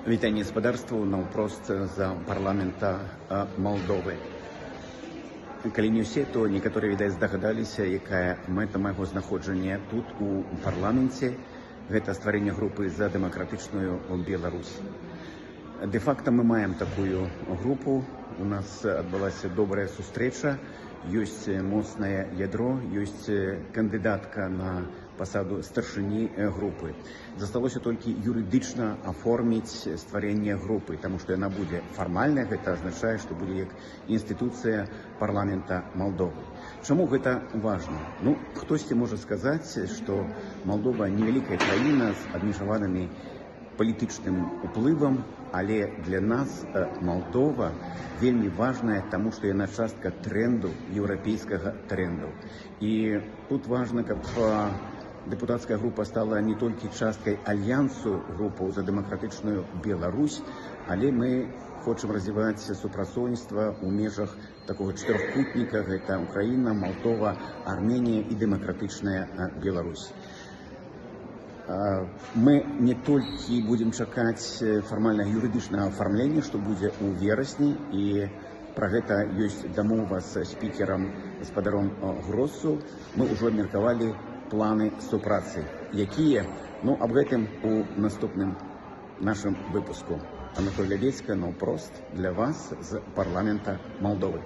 Вітання спадарству наўпрост за парламента Малдовы. Калі не ўсе, то некаторыя, відаць, здагадаліся, якая мэта майго знаходжання тут у парламенце. Гэта стварэнне групы за дэмакратычную Беларусь. Дэ-факта мы маем такую групу. У нас адбылася добрая сустрэча. Ёсць моцнае ядро, ёсць кандыдатка на пасаду старшыні групы. Засталося толькі юрыдычна аформіць стварэнне групы, таму што яна будзе фармальная, гэта азначае, што будзе як інстытуцыя парламента Малдовы. Чаму гэта важна? Хтосьці можа сказаць, што Малдова невялікая краіна з абмежаванымі палітычным уплывам, але для нас Малдова вельмі важная, таму што яна частка тренду, еўрапейскага тренду. І тут важна, каб дэпутацкая група стала не толькі часткай альянсу групаў за дэмакратычную Беларусь, але мы хочам развіваць супрацоўніцтва ў межах такога чатырохкутніка, гэта Украіна, Малдова, Арменія і дэмакратычная Беларусь. Мы не толькі будзем чакаць фармальнага юрыдычнага афармлення, што будзе ў верасні, і пра гэта ёсць дамова з спікерам гаспадаром Гроссу. Мы ўжо абмеркавалі планы супрацы. Якія? Аб гэтым у наступным нашым выпуску. Анатоль Лявецька, наўпрост для вас з парламента Малдовы.